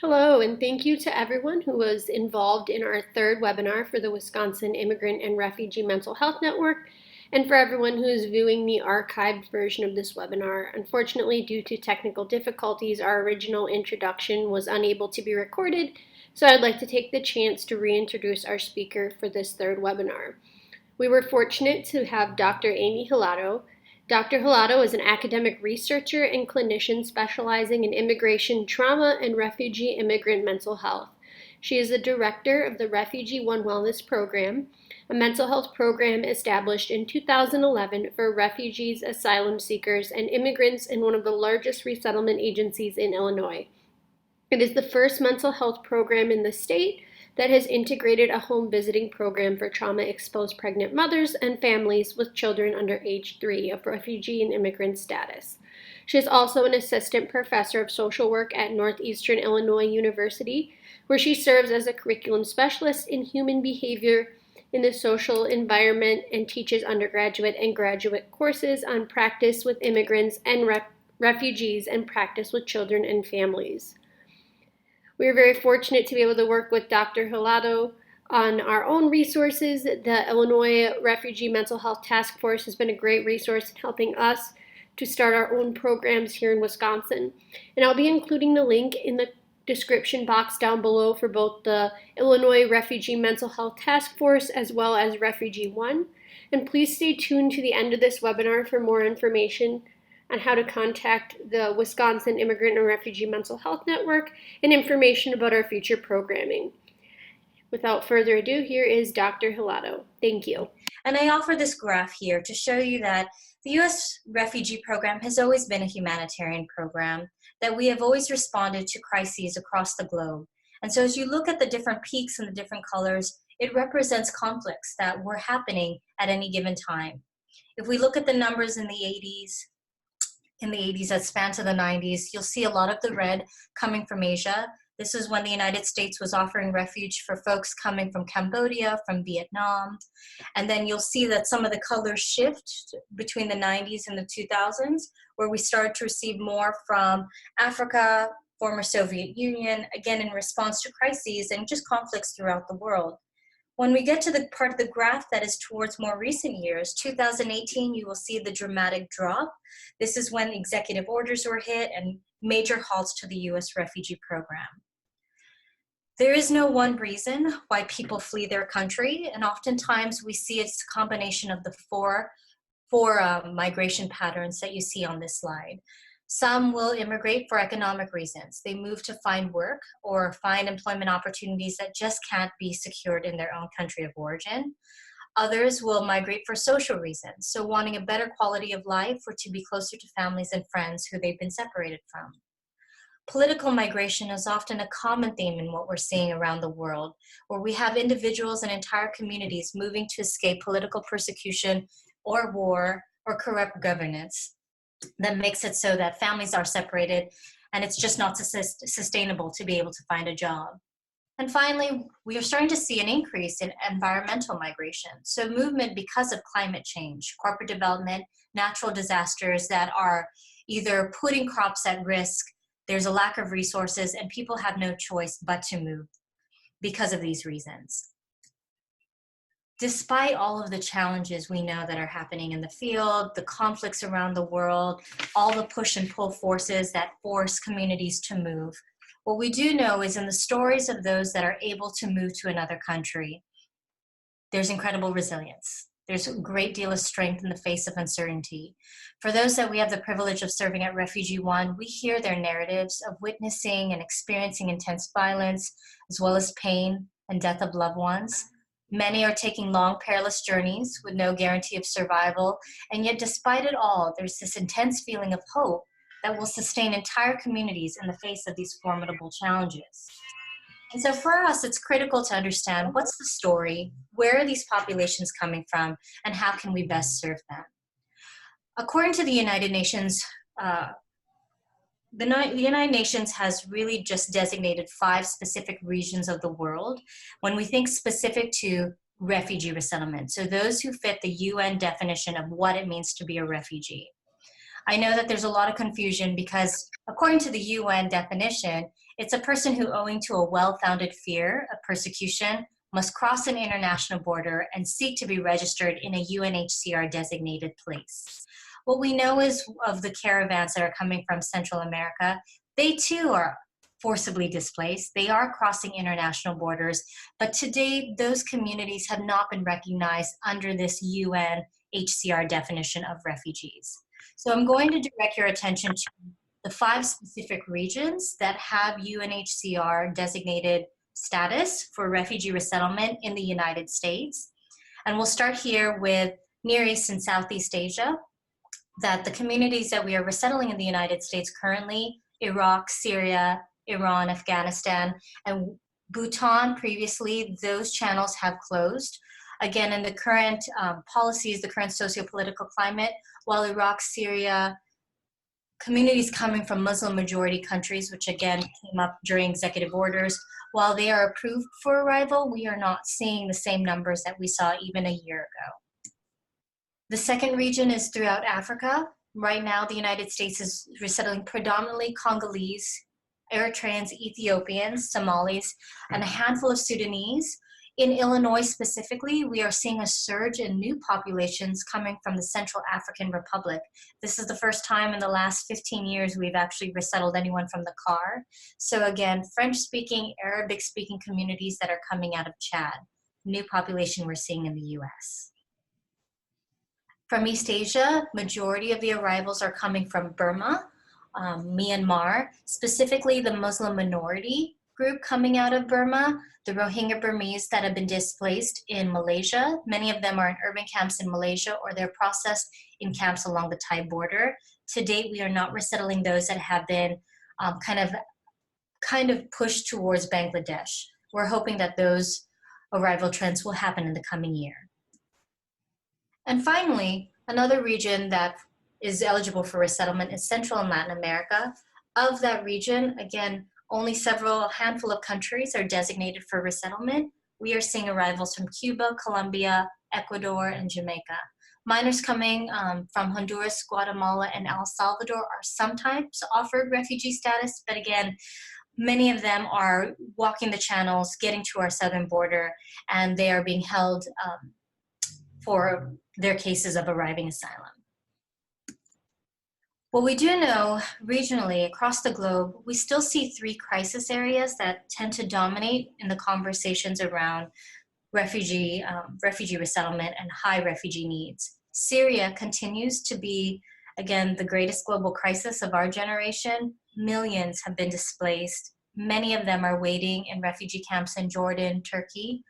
Hello, and thank you to everyone who was involved in our third webinar for the Wisconsin Immigrant and Refugee Mental Health Network, and for everyone who is viewing the archived version of this webinar. Unfortunately, due to technical difficulties, our original introduction was unable to be recorded, so I'd like to take the chance to reintroduce our speaker for this third webinar. We were fortunate to have Dr. Amy Hilado. Dr. Hilado is an academic researcher and clinician specializing in immigration trauma and refugee immigrant mental health. She is the director of the Refugee One Wellness Program, a mental health program established in 2011 for refugees, asylum seekers, and immigrants in one of the largest resettlement agencies in Illinois. It is the first mental health program in the state that has integrated a home visiting program for trauma-exposed pregnant mothers and families with children under age 3 of refugee and immigrant status. She is also an assistant professor of social work at Northeastern Illinois University, where she serves as a curriculum specialist in human behavior in the social environment and teaches undergraduate and graduate courses on practice with immigrants and refugees and practice with children and families. We are very fortunate to be able to work with Dr. Hilado on our own resources. The Illinois Refugee Mental Health Task Force has been a great resource in helping us to start our own programs here in Wisconsin. And I'll be including the link in the description box down below for both the Illinois Refugee Mental Health Task Force as well as Refugee One. And please stay tuned to the end of this webinar for more information on how to contact the Wisconsin Immigrant and Refugee Mental Health Network and information about our future programming. Without further ado, here is Dr. Hilado. Thank you. And I offer this graph here to show you that the U.S. refugee program has always been a humanitarian program, that we have always responded to crises across the globe. And so as you look at the different peaks and the different colors, it represents conflicts that were happening at any given time. If we look at the numbers in the 80s that span to the 90s, you'll see a lot of the red coming from Asia. This is when the United States was offering refuge for folks coming from Cambodia, from Vietnam. And then you'll see that some of the colors shift between the 90s and the 2000s, where we started to receive more from Africa, former Soviet Union, again in response to crises and just conflicts throughout the world. When we get to the part of the graph that is towards more recent years, 2018, you will see the dramatic drop. This is when executive orders were hit and major halts to the U.S. refugee program. There is no one reason why people flee their country, and oftentimes we see it's a combination of the four migration patterns that you see on this slide. Some will immigrate for economic reasons. They move to find work or find employment opportunities that just can't be secured in their own country of origin. Others will migrate for social reasons, so wanting a better quality of life or to be closer to families and friends who they've been separated from. Political migration is often a common theme in what we're seeing around the world, where we have individuals and entire communities moving to escape political persecution or war or corrupt governance that makes it so that families are separated and it's just not sustainable to be able to find a job. And finally, we are starting to see an increase in environmental migration. So movement because of climate change, corporate development, natural disasters that are either putting crops at risk, there's a lack of resources, and people have no choice but to move because of these reasons. Despite all of the challenges we know that are happening in the field, the conflicts around the world, all the push and pull forces that force communities to move, what we do know is in the stories of those that are able to move to another country, there's incredible resilience. There's a great deal of strength in the face of uncertainty. For those that we have the privilege of serving at Refugee One, we hear their narratives of witnessing and experiencing intense violence, as well as pain and death of loved ones. Many are taking long, perilous journeys with no guarantee of survival, and yet despite it all, there's this intense feeling of hope that will sustain entire communities in the face of these formidable challenges. And so for us, it's critical to understand what's the story, where are these populations coming from, and how can we best serve them? According to the United Nations, the United Nations has really just designated 5 specific regions of the world when we think specific to refugee resettlement. So those who fit the UN definition of what it means to be a refugee. I know that there's a lot of confusion because according to the UN definition, it's a person who, owing to a well-founded fear of persecution, must cross an international border and seek to be registered in a UNHCR designated place. What we know is of the caravans that are coming from Central America, they too are forcibly displaced. They are crossing international borders, but today those communities have not been recognized under this UNHCR definition of refugees. So I'm going to direct your attention to the 5 specific regions that have UNHCR designated status for refugee resettlement in the United States. And we'll start here with Near East and Southeast Asia, that the communities that we are resettling in the United States currently, Iraq, Syria, Iran, Afghanistan, and Bhutan previously, those channels have closed. Again, in the current policies, the current socio-political climate, while Iraq, Syria, communities coming from Muslim majority countries, which again came up during executive orders, while they are approved for arrival, we are not seeing the same numbers that we saw even a year ago. The second region is throughout Africa. Right now, the United States is resettling predominantly Congolese, Eritreans, Ethiopians, Somalis, and a handful of Sudanese. In Illinois specifically, we are seeing a surge in new populations coming from the Central African Republic. This is the first time in the last 15 years we've actually resettled anyone from the CAR. So again, French-speaking, Arabic-speaking communities that are coming out of Chad, new population we're seeing in the US. From East Asia, majority of the arrivals are coming from Burma, Myanmar, specifically the Muslim minority group coming out of Burma, the Rohingya Burmese that have been displaced in Malaysia. Many of them are in urban camps in Malaysia or they're processed in camps along the Thai border. To date, we are not resettling those that have been kind of pushed towards Bangladesh. We're hoping that those arrival trends will happen in the coming year. And finally, another region that is eligible for resettlement is Central and Latin America. Of that region, again, only a handful of countries are designated for resettlement. We are seeing arrivals from Cuba, Colombia, Ecuador, and Jamaica. Minors coming from Honduras, Guatemala, and El Salvador are sometimes offered refugee status, but again, many of them are walking the channels, getting to our southern border, and they are being held for their cases of arriving asylum. What we do know regionally across the globe, we still see 3 crisis areas that tend to dominate in the conversations around refugee resettlement and high refugee needs. Syria continues to be, again, the greatest global crisis of our generation. Millions have been displaced. Many of them are waiting in refugee camps in Jordan, Turkey,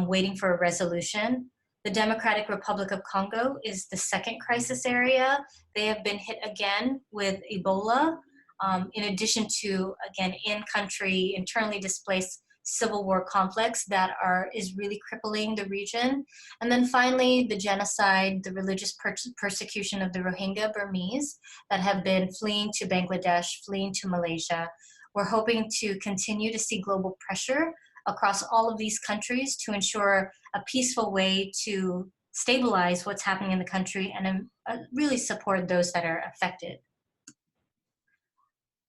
waiting for a resolution. The Democratic Republic of Congo is the second crisis area. They have been hit again with Ebola, in addition to, again, in-country, internally displaced civil war complex that is really crippling the region. And then finally, the genocide, the religious persecution of the Rohingya Burmese that have been fleeing to Bangladesh, fleeing to Malaysia. We're hoping to continue to see global pressure across all of these countries to ensure a peaceful way to stabilize what's happening in the country and really support those that are affected.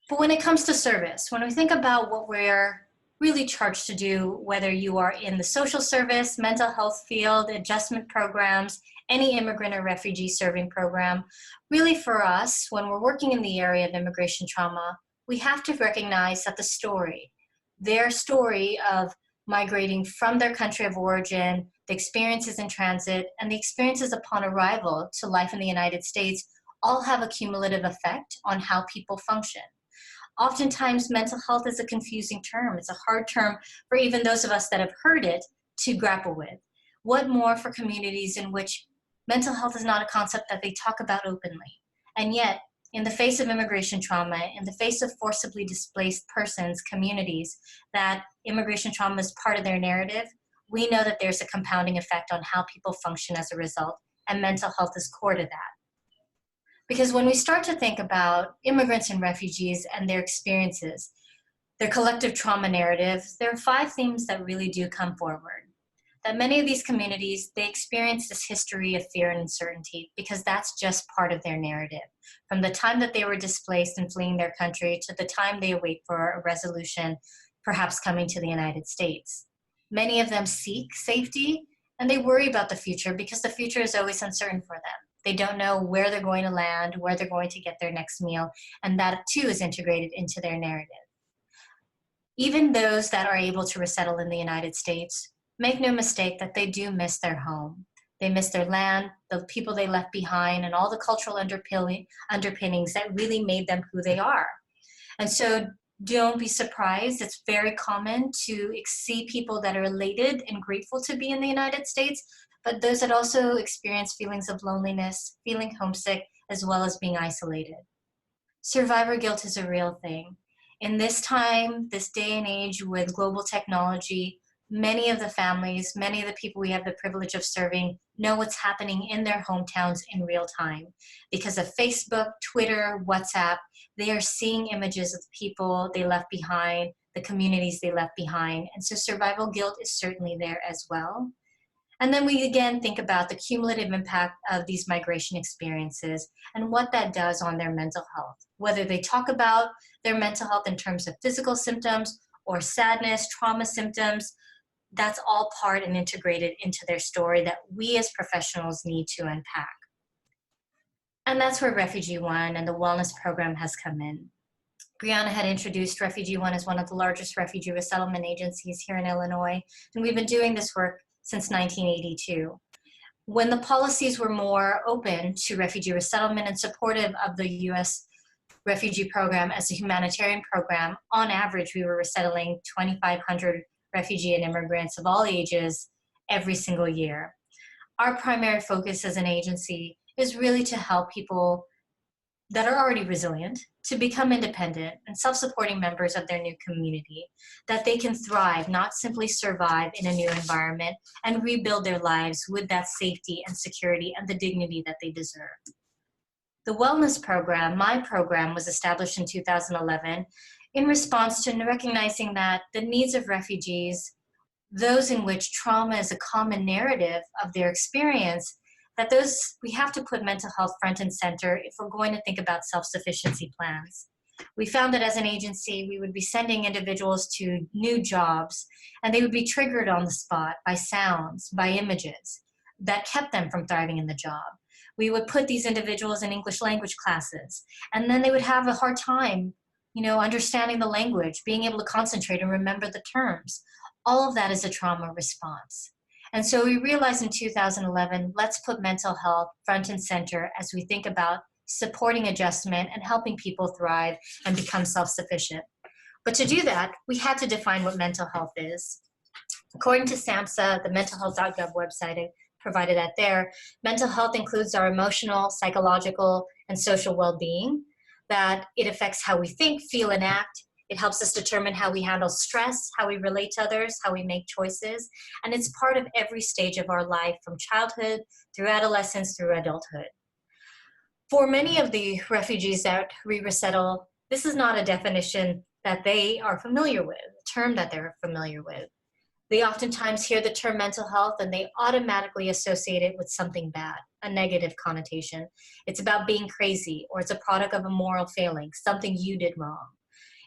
But when it comes to service, when we think about what we're really charged to do, whether you are in the social service, mental health field, adjustment programs, any immigrant or refugee serving program, really for us, when we're working in the area of immigration trauma, we have to recognize that their story of migrating from their country of origin, the experiences in transit, and the experiences upon arrival to life in the United States all have a cumulative effect on how people function. Oftentimes, mental health is a confusing term. It's a hard term for even those of us that have heard it to grapple with. What more for communities in which mental health is not a concept that they talk about openly? And yet, in the face of immigration trauma, in the face of forcibly displaced persons, communities, that immigration trauma is part of their narrative, we know that there's a compounding effect on how people function as a result, and mental health is core to that. Because when we start to think about immigrants and refugees and their experiences, their collective trauma narrative, there are 5 themes that really do come forward. that many of these communities, they experience this history of fear and uncertainty because that's just part of their narrative. From the time that they were displaced and fleeing their country to the time they await for a resolution, perhaps coming to the United States. Many of them seek safety and they worry about the future because the future is always uncertain for them. They don't know where they're going to land, where they're going to get their next meal, and that too is integrated into their narrative. Even those that are able to resettle in the United States, make no mistake that they do miss their home. They miss their land, the people they left behind, and all the cultural underpinnings that really made them who they are. And so don't be surprised. It's very common to see people that are elated and grateful to be in the United States, but those that also experience feelings of loneliness, feeling homesick, as well as being isolated. Survivor guilt is a real thing. In this time, this day and age with global technology, many of the families, many of the people we have the privilege of serving know what's happening in their hometowns in real time. Because of Facebook, Twitter, WhatsApp, they are seeing images of the people they left behind, the communities they left behind. And so survival guilt is certainly there as well. And then we again think about the cumulative impact of these migration experiences and what that does on their mental health, whether they talk about their mental health in terms of physical symptoms or sadness, trauma symptoms. That's all part and integrated into their story that we as professionals need to unpack. And that's where Refugee One and the wellness program has come in. Brianna had introduced Refugee One as one of the largest refugee resettlement agencies here in Illinois, and we've been doing this work since 1982. When the policies were more open to refugee resettlement and supportive of the U.S. refugee program as a humanitarian program, on average, we were resettling 2,500 refugee and immigrants of all ages every single year. Our primary focus as an agency is really to help people that are already resilient to become independent and self-supporting members of their new community, that they can thrive, not simply survive in a new environment and rebuild their lives with that safety and security and the dignity that they deserve. The wellness program, my program, was established in 2011 in response to recognizing that the needs of refugees, those in which trauma is a common narrative of their experience, that we have to put mental health front and center if we're going to think about self-sufficiency plans. We found that as an agency, we would be sending individuals to new jobs, and they would be triggered on the spot by sounds, by images that kept them from thriving in the job. We would put these individuals in English language classes, and then they would have a hard time, understanding the language, being able to concentrate and remember the terms. All of that is a trauma response. And so we realized in 2011, let's put mental health front and center as we think about supporting adjustment and helping people thrive and become self-sufficient. But to do that, we had to define what mental health is. According to SAMHSA, the mentalhealth.gov website, I provided that there, mental health includes our emotional, psychological, and social well-being, that it affects how we think, feel, and act. It helps us determine how we handle stress, how we relate to others, how we make choices, and it's part of every stage of our life, from childhood through adolescence through adulthood. For many of the refugees that we resettle, this is not a definition that they are familiar with, a term that they're familiar with. They oftentimes hear the term mental health and they automatically associate it with something bad, a negative connotation. It's about being crazy, or it's a product of a moral failing, something you did wrong.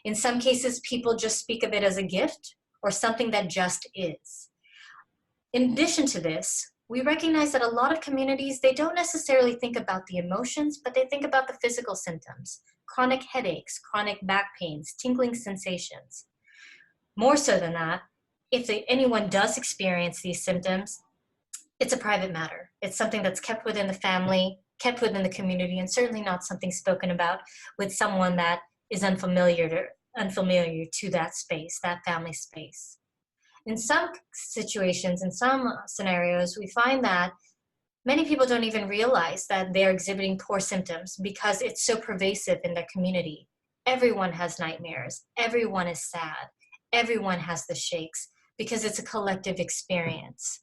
In some cases, people just speak of it as a gift or something that just is. In addition to this, we recognize that a lot of communities, they don't necessarily think about the emotions, but they think about the physical symptoms, chronic headaches, chronic back pains, tingling sensations. More so than that, if anyone does experience these symptoms, it's a private matter. It's something that's kept within the family, kept within the community, and certainly not something spoken about with someone that is unfamiliar to that space, that family space. In some situations, in some scenarios, we find that many people don't even realize that they're exhibiting poor symptoms because it's so pervasive in their community. Everyone has nightmares. Everyone is sad. Everyone has the shakes because it's a collective experience.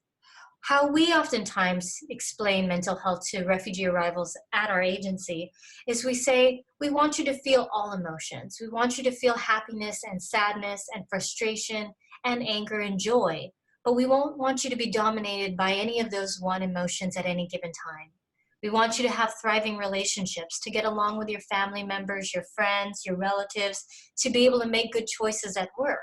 How we oftentimes explain mental health to refugee arrivals at our agency is we say, we want you to feel all emotions. We want you to feel happiness and sadness and frustration and anger and joy. but we won't want you to be dominated by any of those one emotions at any given time. We want you to have thriving relationships, to get along with your family members, your friends, your relatives, to be able to make good choices at work.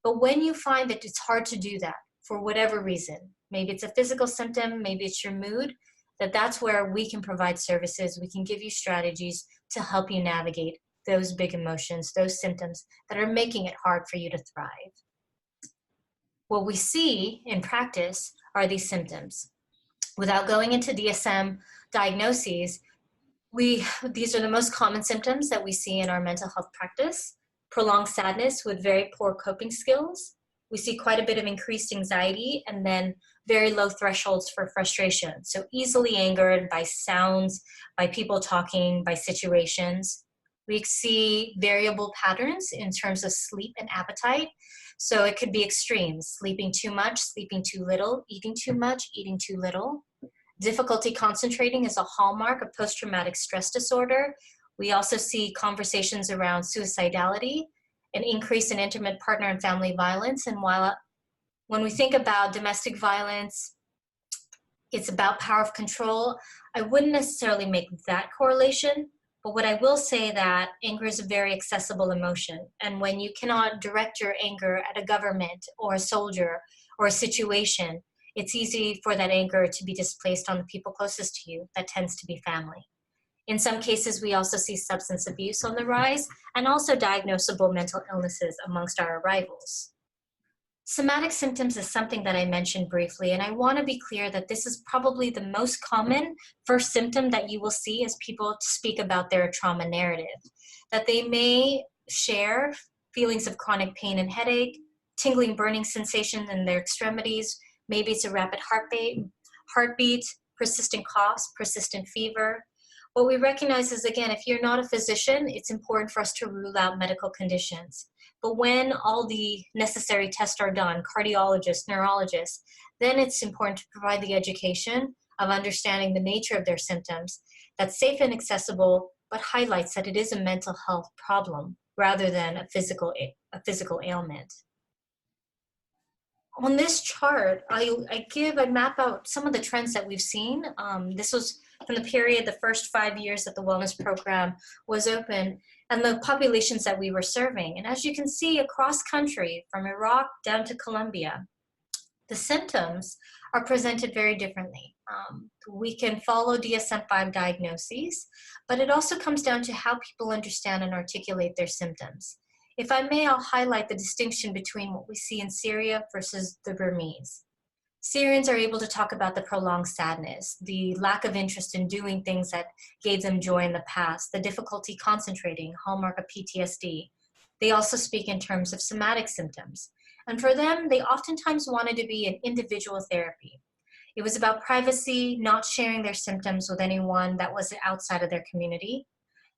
But when you find that it's hard to do that for whatever reason, maybe it's a physical symptom, maybe it's your mood, that's where we can provide services. We can give you strategies to help you navigate those big emotions, those symptoms that are making it hard for you to thrive. What we see in practice are these symptoms. Without going into DSM diagnoses, these are the most common symptoms that we see in our mental health practice. Prolonged sadness with very poor coping skills. We see quite a bit of increased anxiety, and then very low thresholds for frustration. So easily angered by sounds, by people talking, by situations. We see variable patterns in terms of sleep and appetite. So it could be extremes: sleeping too much, sleeping too little, eating too much, eating too little. Difficulty concentrating is a hallmark of post-traumatic stress disorder. We also see conversations around suicidality, an increase in intimate partner and family violence. And when we think about domestic violence, it's about power of control. I wouldn't necessarily make that correlation, but what I will say that anger is a very accessible emotion. And when you cannot direct your anger at a government or a soldier or a situation, it's easy for that anger to be displaced on the people closest to you. That tends to be family. In some cases, we also see substance abuse on the rise and also diagnosable mental illnesses amongst our arrivals. Somatic symptoms is something that I mentioned briefly, and I want to be clear that this is probably the most common first symptom that you will see as people speak about their trauma narrative, that they may share feelings of chronic pain and headache, tingling, burning sensations in their extremities. Maybe it's a rapid heartbeat, persistent coughs, persistent fever. What we recognize is, again, if you're not a physician, it's important for us to rule out medical conditions. But when all the necessary tests are done, cardiologists, neurologists, then it's important to provide the education of understanding the nature of their symptoms that's safe and accessible, but highlights that it is a mental health problem rather than a physical ailment. On this chart, I map out some of the trends that we've seen. This was from the period, the first 5 years that the wellness program was open, and the populations that we were serving. And as you can see, across country, from Iraq down to Colombia, the symptoms are presented very differently. We can follow DSM-5 diagnoses, but it also comes down to how people understand and articulate their symptoms. If I may, I'll highlight the distinction between what we see in Syria versus the Burmese. Syrians are able to talk about the prolonged sadness, the lack of interest in doing things that gave them joy in the past, the difficulty concentrating, hallmark of PTSD. They also speak in terms of somatic symptoms. And for them, they oftentimes wanted to be an individual therapy. It was about privacy, not sharing their symptoms with anyone that was outside of their community.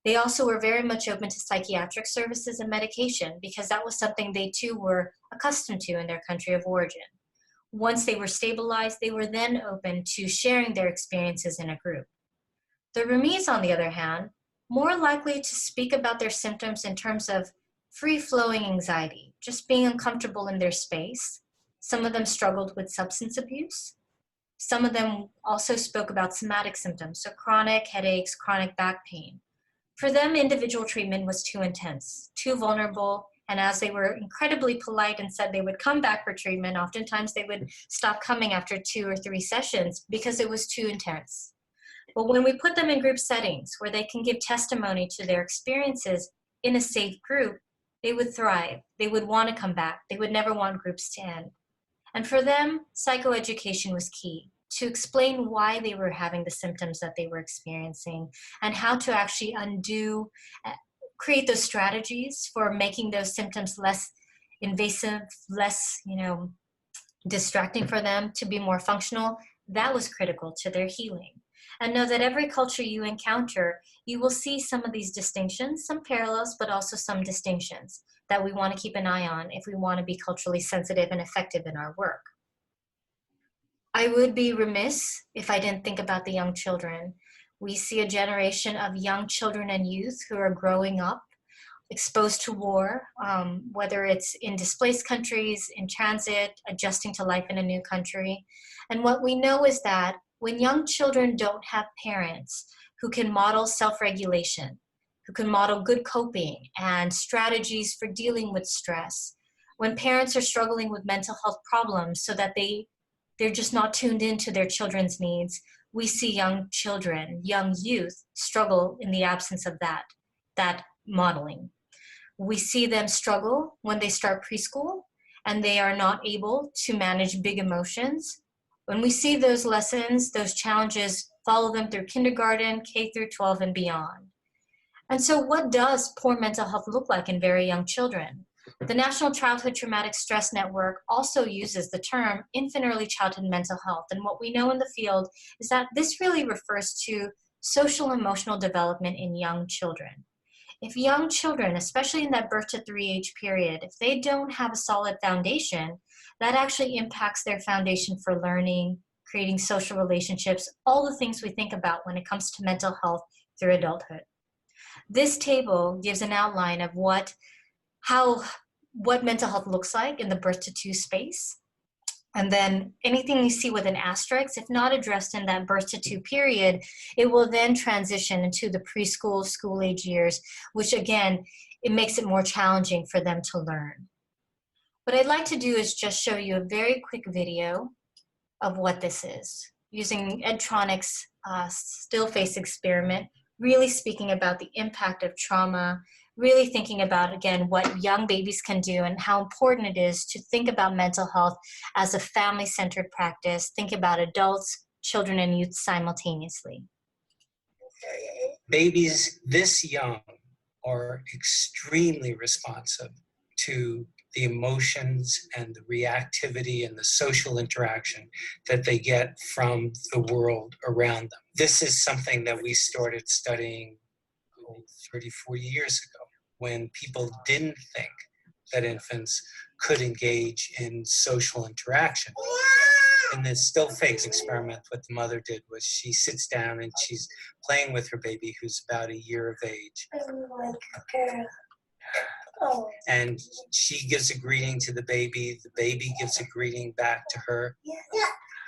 They also were very much open to psychiatric services and medication because that was something they too were accustomed to in their country of origin. Once they were stabilized, they were then open to sharing their experiences in a group. The Burmese, on the other hand, more likely to speak about their symptoms in terms of free-flowing anxiety, just being uncomfortable in their space. Some of them struggled with substance abuse. Some of them also spoke about somatic symptoms, so chronic headaches, chronic back pain. For them, individual treatment was too intense, too vulnerable, and as they were incredibly polite and said they would come back for treatment, oftentimes they would stop coming after 2 or 3 sessions because it was too intense. But when we put them in group settings where they can give testimony to their experiences in a safe group, they would thrive. They would want to come back. They would never want groups to end. And for them, psychoeducation was key, to explain why they were having the symptoms that they were experiencing and how to actually create those strategies for making those symptoms less invasive, less, distracting for them, to be more functional. That was critical to their healing. And know that every culture you encounter, you will see some of these distinctions, some parallels, but also some distinctions that we want to keep an eye on if we want to be culturally sensitive and effective in our work. I would be remiss if I didn't think about the young children. We see a generation of young children and youth who are growing up exposed to war, whether it's in displaced countries, in transit, adjusting to life in a new country. And what we know is that when young children don't have parents who can model self-regulation, who can model good coping and strategies for dealing with stress, when parents are struggling with mental health problems so that they're just not tuned into their children's needs, we see young children, young youth struggle in the absence of that modeling. We see them struggle when they start preschool and they are not able to manage big emotions. When we see those lessons, those challenges follow them through kindergarten, K through 12 and beyond. And so what does poor mental health look like in very young children? The National Childhood Traumatic Stress Network also uses the term infant early childhood mental health. And what we know in the field is that this really refers to social emotional development in young children. If young children, especially in that birth to 3 age period, if they don't have a solid foundation, that actually impacts their foundation for learning, creating social relationships, all the things we think about when it comes to mental health through adulthood. This table gives an outline of what mental health looks like in the birth to 2 space. And then anything you see with an asterisk, if not addressed in that birth to 2 period, it will then transition into the preschool, school age years, which again, it makes it more challenging for them to learn. What I'd like to do is just show you a very quick video of what this is, using Edtronic's still face experiment, really speaking about the impact of trauma, really thinking about, again, what young babies can do and how important it is to think about mental health as a family-centered practice, think about adults, children, and youth simultaneously. Babies this young are extremely responsive to the emotions and the reactivity and the social interaction that they get from the world around them. This is something that we started studying 30, 40 years ago, when people didn't think that infants could engage in social interaction. In this still face experiment, what the mother did was she sits down and she's playing with her baby who's about a year of age. And she gives a greeting to the baby gives a greeting back to her.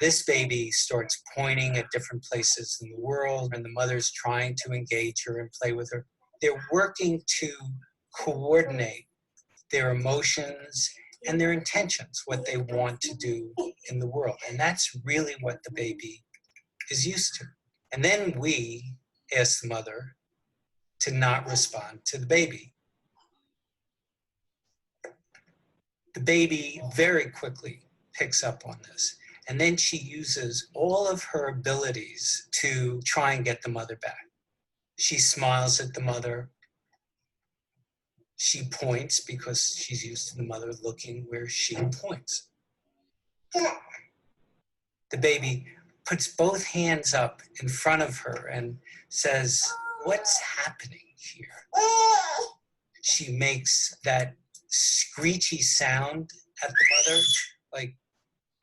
This baby starts pointing at different places in the world, and the mother's trying to engage her and play with her. They're working to coordinate their emotions and their intentions, what they want to do in the world. And that's really what the baby is used to. And then we ask the mother to not respond to the baby. The baby very quickly picks up on this. And then she uses all of her abilities to try and get the mother back. She smiles at the mother. She points because she's used to the mother looking where she points. The baby puts both hands up in front of her and says, "What's happening here?" She makes that screechy sound at the mother, like,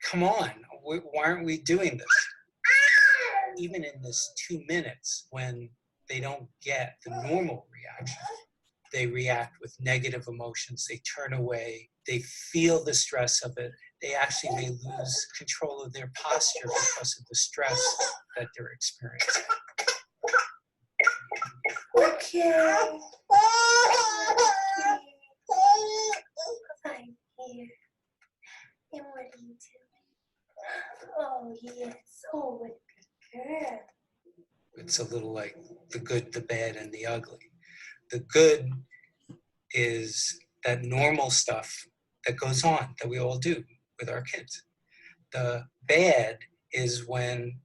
"Come on, why aren't we doing this?" Even in this 2 minutes, when they don't get the normal reaction, they react with negative emotions, they turn away, they feel the stress of it, they actually may lose control of their posture because of the stress that they're experiencing. Okay. I'm here. And what are you doing? Oh, yes. Oh, what a good girl. It's a little like the good, the bad, and the ugly. The good is that normal stuff that goes on that we all do with our kids. The bad is when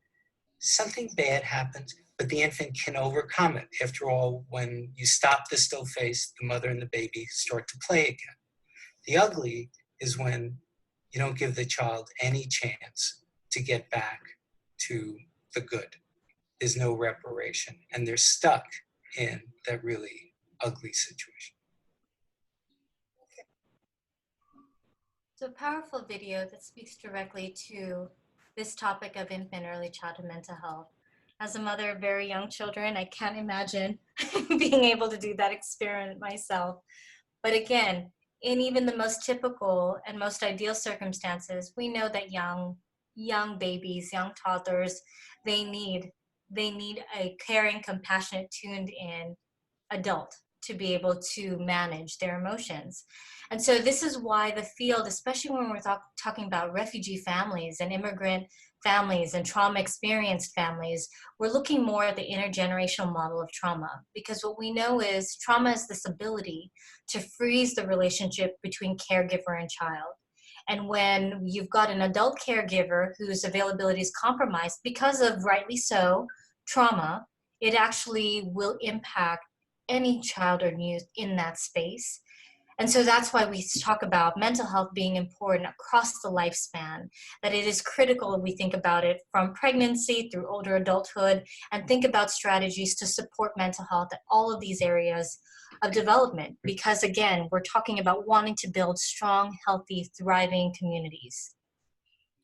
something bad happens, but the infant can overcome it. After all, when you stop the still face, the mother and the baby start to play again. The ugly is when you don't give the child any chance to get back to the good. There's no reparation, and they're stuck in that really ugly situation. So a powerful video that speaks directly to this topic of infant early childhood mental health. As a mother of very young children, I can't imagine being able to do that experiment myself. But again, in even the most typical and most ideal circumstances, we know that young babies, young toddlers, they need a caring, compassionate, tuned in adult to be able to manage their emotions. And so this is why the field, especially when we're talking about refugee families and immigrant families and trauma experienced families, we're looking more at the intergenerational model of trauma, because what we know is trauma is this ability to freeze the relationship between caregiver and child. And when you've got an adult caregiver whose availability is compromised because of, rightly so, trauma, it actually will impact any child or youth in that space. And so that's why we talk about mental health being important across the lifespan, that it is critical we think about it from pregnancy through older adulthood, and think about strategies to support mental health at all of these areas of development. Because again, we're talking about wanting to build strong, healthy, thriving communities.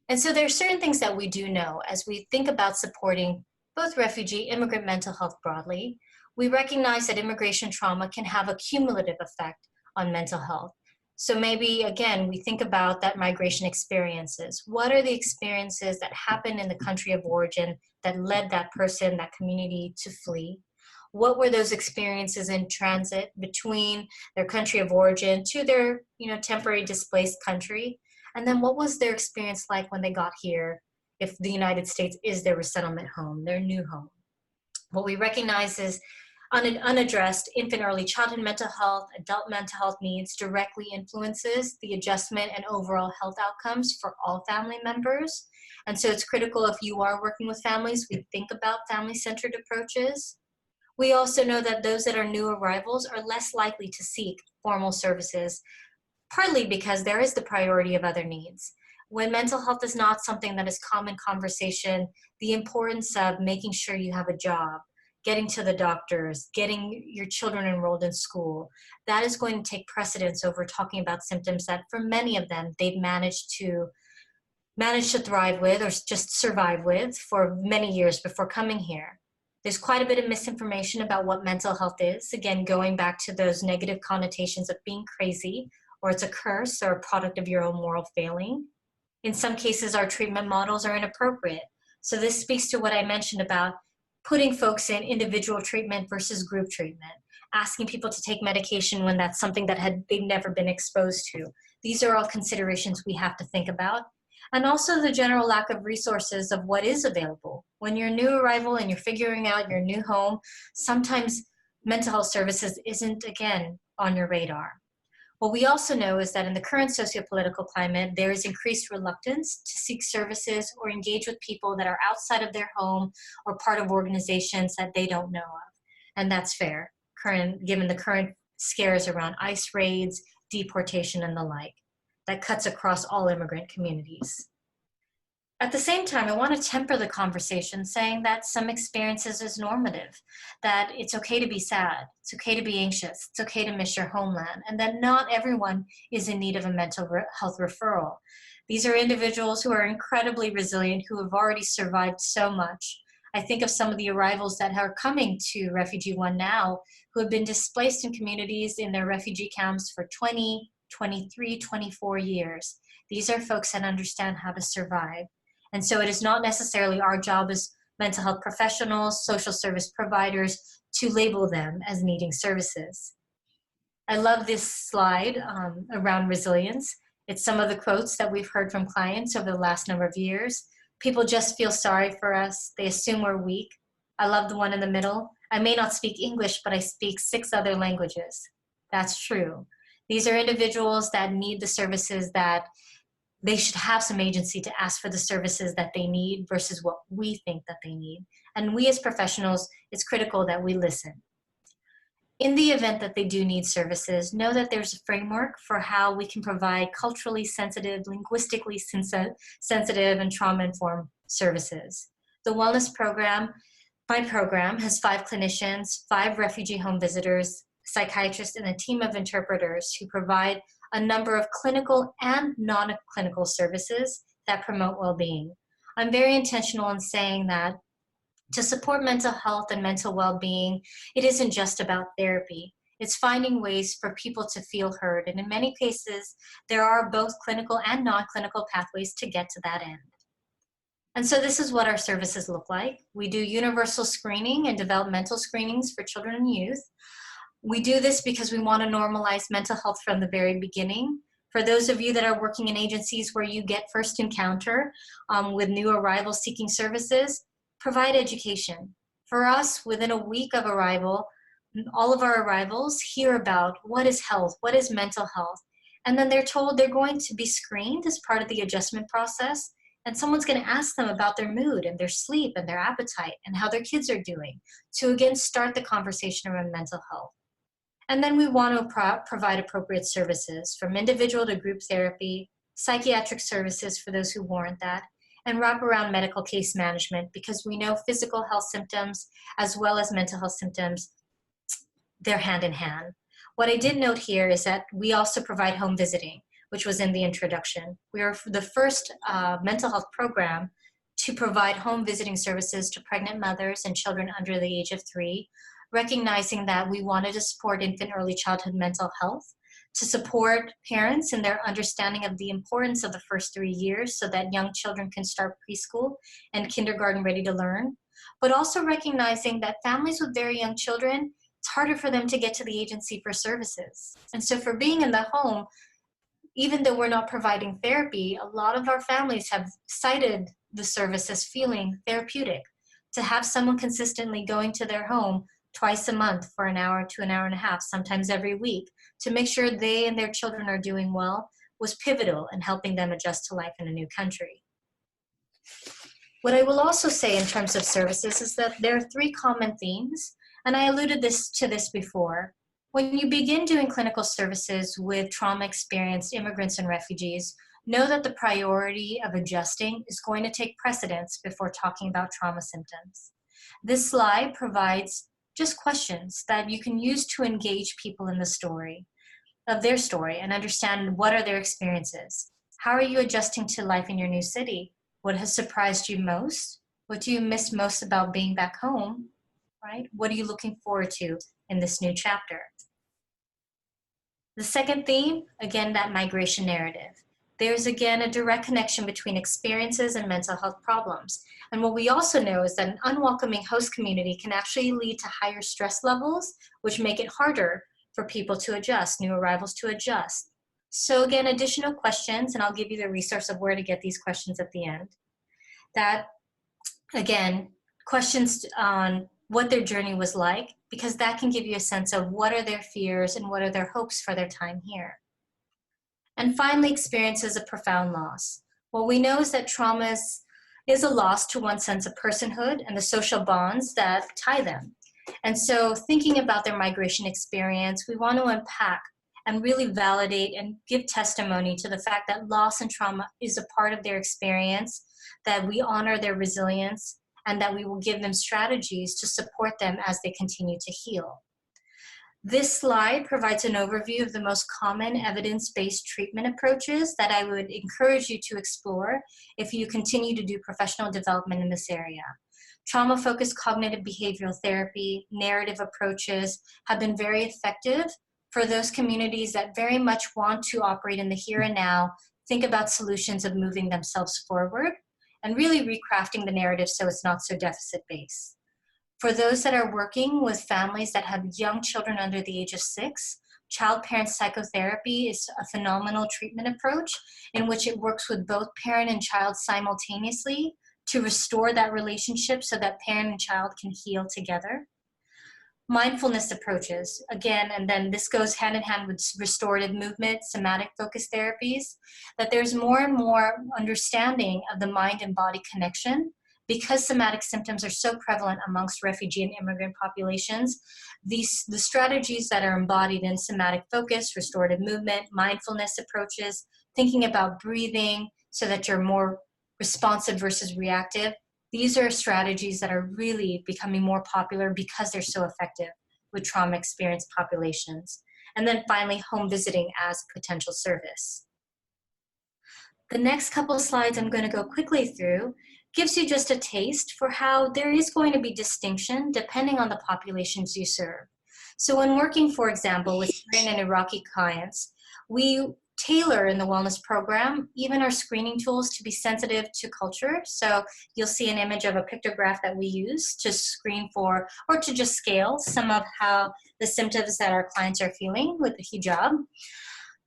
And so there are certain things that we do know as we think about supporting both refugee, immigrant mental health broadly. We recognize that immigration trauma can have a cumulative effect on mental health. So maybe, again, we think about that migration experiences. What are the experiences that happened in the country of origin that led that person, that community to flee? What were those experiences in transit between their country of origin to their, temporary displaced country? And then what was their experience like when they got here, if the United States is their resettlement home, their new home? What we recognize is unaddressed infant early childhood mental health, adult mental health needs directly influences the adjustment and overall health outcomes for all family members. And so it's critical, if you are working with families, we think about family-centered approaches. We also know that those that are new arrivals are less likely to seek formal services, partly because there is the priority of other needs. When mental health is not something that is common conversation, the importance of making sure you have a job, getting to the doctors, getting your children enrolled in school, that is going to take precedence over talking about symptoms that for many of them they've managed to thrive with or just survive with for many years before coming here. There's quite a bit of misinformation about what mental health is. Again, going back to those negative connotations of being crazy, or it's a curse or a product of your own moral failing. In some cases, our treatment models are inappropriate. So this speaks to what I mentioned about putting folks in individual treatment versus group treatment, asking people to take medication when that's something that they've never been exposed to. These are all considerations we have to think about. And also the general lack of resources of what is available. When you're a new arrival and you're figuring out your new home, sometimes mental health services isn't, again, on your radar. What we also know is that in the current sociopolitical climate, there is increased reluctance to seek services or engage with people that are outside of their home or part of organizations that they don't know of. And that's fair, given the current scares around ICE raids, deportation, and the like. That cuts across all immigrant communities. At the same time, I want to temper the conversation saying that some experiences is normative, that it's okay to be sad, it's okay to be anxious, it's okay to miss your homeland, and that not everyone is in need of a mental health referral. These are individuals who are incredibly resilient, who have already survived so much. I think of some of the arrivals that are coming to Refugee One now, who have been displaced in communities in their refugee camps for 20, 23, 24 years. These are folks that understand how to survive. And so it is not necessarily our job as mental health professionals, social service providers, to label them as needing services. I love this slide around resilience. It's some of the quotes that we've heard from clients over the last number of years. People just feel sorry for us. They assume we're weak. I love the one in the middle. I may not speak English, but I speak 6 other languages. That's true. These are individuals that need the services, that they should have some agency to ask for the services that they need versus what we think that they need. And we as professionals, it's critical that we listen. In the event that they do need services, know that there's a framework for how we can provide culturally sensitive, linguistically sensitive, and trauma-informed services. The wellness program, my program, has 5 clinicians, 5 refugee home visitors, psychiatrists, and a team of interpreters who provide a number of clinical and non-clinical services that promote well-being. I'm very intentional in saying that To support mental health and mental well-being, it isn't just about therapy. It's finding ways for people to feel heard, and in many cases, there are both clinical and non-clinical pathways to get to that end. And so this is what our services look like. We do universal screening and developmental screenings for children and youth. We do this because we want to normalize mental health from the very beginning. For those of you that are working in agencies where you get first encounter with new arrivals seeking services, provide education. For us, within a week of arrival, all of our arrivals hear about what is health, what is mental health, and then they're told they're going to be screened as part of the adjustment process, and someone's going to ask them about their mood and their sleep and their appetite and how their kids are doing to again start the conversation around mental health. And then we want to provide appropriate services from individual to group therapy, psychiatric services for those who warrant that, and wraparound medical case management because we know physical health symptoms as well as mental health symptoms, they're hand in hand. What I did note here is that we also provide home visiting, which was in the introduction. We are the first mental health program to provide home visiting services to pregnant mothers and children under the age of 3, recognizing that we wanted to support infant early childhood mental health, to support parents in their understanding of the importance of the first 3 years so that young children can start preschool and kindergarten ready to learn, but also recognizing that families with very young children, it's harder for them to get to the agency for services. And so for being in the home, even though we're not providing therapy, a lot of our families have cited the service as feeling therapeutic. To have someone consistently going to their home twice a month for an hour to an hour and a half, sometimes every week, to make sure they and their children are doing well was pivotal in helping them adjust to life in a new country. What I will also say in terms of services is that there are 3 common themes, and I alluded to this before. When you begin doing clinical services with trauma-experienced immigrants and refugees, know that the priority of adjusting is going to take precedence before talking about trauma symptoms. This slide provides just questions that you can use to engage people in the story, of their story, and understand what are their experiences. How are you adjusting to life in your new city? What has surprised you most? What do you miss most about being back home, right? What are you looking forward to in this new chapter? The second theme, again, that migration narrative. There's again a direct connection between experiences and mental health problems. And what we also know is that an unwelcoming host community can actually lead to higher stress levels, which make it harder for people to adjust, new arrivals to adjust. So again, additional questions, and I'll give you the resource of where to get these questions at the end. That, again, questions on what their journey was like, because that can give you a sense of what are their fears and what are their hopes for their time here. And finally, experiences of profound loss. What we know is that trauma is a loss to one's sense of personhood and the social bonds that tie them. And so thinking about their migration experience, we want to unpack and really validate and give testimony to the fact that loss and trauma is a part of their experience, that we honor their resilience, and that we will give them strategies to support them as they continue to heal. This slide provides an overview of the most common evidence-based treatment approaches that I would encourage you to explore if you continue to do professional development in this area. Trauma-focused cognitive behavioral therapy, narrative approaches have been very effective for those communities that very much want to operate in the here and now, think about solutions of moving themselves forward, and really recrafting the narrative so it's not so deficit-based. For those that are working with families that have young children under the age of 6, child-parent psychotherapy is a phenomenal treatment approach in which it works with both parent and child simultaneously to restore that relationship so that parent and child can heal together. Mindfulness approaches, again, and then this goes hand in hand with restorative movement, somatic focused therapies, that there's more and more understanding of the mind and body connection. Because somatic symptoms are so prevalent amongst refugee and immigrant populations, the strategies that are embodied in somatic focus, restorative movement, mindfulness approaches, thinking about breathing so that you're more responsive versus reactive, these are strategies that are really becoming more popular because they're so effective with trauma experienced populations. And then finally, home visiting as a potential service. The next couple of slides I'm going to go quickly through gives you just a taste for how there is going to be distinction depending on the populations you serve. So when working, for example, with Syrian and Iraqi clients, we tailor in the wellness program even our screening tools to be sensitive to culture. So you'll see an image of a pictograph that we use to screen for, or to just scale some of how the symptoms that our clients are feeling with the hijab,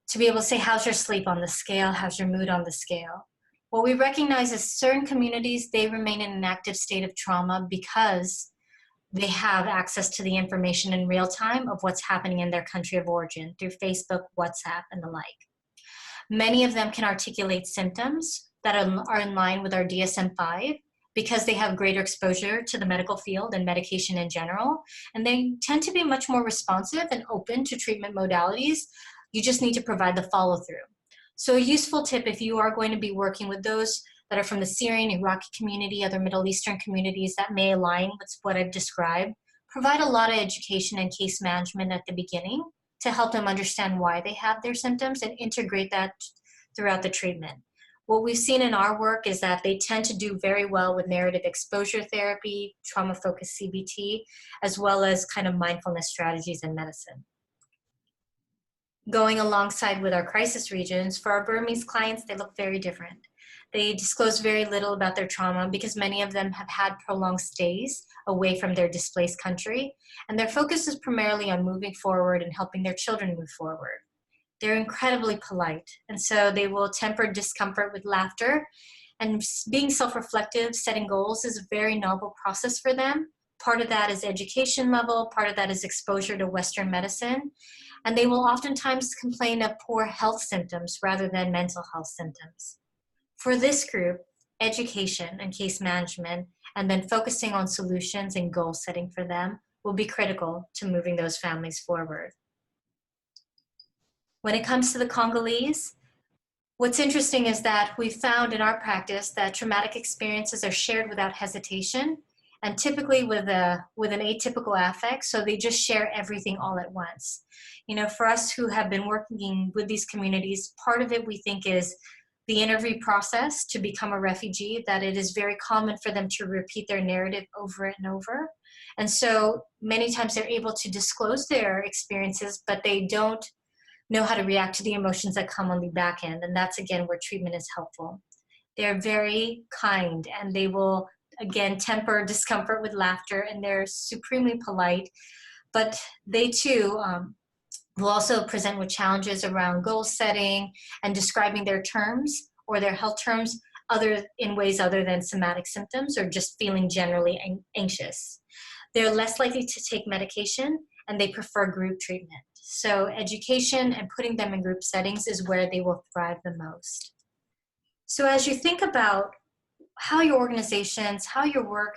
to be able to say, how's your sleep on the scale? How's your mood on the scale? What we recognize is certain communities, they remain in an active state of trauma because they have access to the information in real time of what's happening in their country of origin through Facebook, WhatsApp, and the like. Many of them can articulate symptoms that are in line with our DSM-5 because they have greater exposure to the medical field and medication in general, and they tend to be much more responsive and open to treatment modalities. You just need to provide the follow-through. So a useful tip if you are going to be working with those that are from the Syrian, Iraqi community, other Middle Eastern communities that may align with what I've described, provide a lot of education and case management at the beginning to help them understand why they have their symptoms and integrate that throughout the treatment. What we've seen in our work is that they tend to do very well with narrative exposure therapy, trauma-focused CBT, as well as kind of mindfulness strategies in medicine. Going alongside with our crisis regions, for our Burmese clients, they look very different. They disclose very little about their trauma because many of them have had prolonged stays away from their displaced country, and their focus is primarily on moving forward and helping their children move forward. They're incredibly polite, and so they will temper discomfort with laughter, and being self-reflective, setting goals is a very novel process for them. Part of that is education level, part of that is exposure to Western medicine, and they will oftentimes complain of poor health symptoms rather than mental health symptoms. For this group, education and case management, and then focusing on solutions and goal setting for them will be critical to moving those families forward. When it comes to the Congolese, what's interesting is that we've found in our practice that traumatic experiences are shared without hesitation, and typically with an atypical affect, so they just share everything all at once. You know, for us who have been working with these communities, part of it we think is the interview process to become a refugee, that it is very common for them to repeat their narrative over and over. And so many times they're able to disclose their experiences, but they don't know how to react to the emotions that come on the back end. And that's, again, where treatment is helpful. They're very kind, and they will, again, temper discomfort with laughter, and they're supremely polite. But they, too, will also present with challenges around goal setting and describing their terms or their health terms in ways other than somatic symptoms or just feeling generally anxious. They're less likely to take medication, and they prefer group treatment. So education and putting them in group settings is where they will thrive the most. So as you think about how your organizations, how your work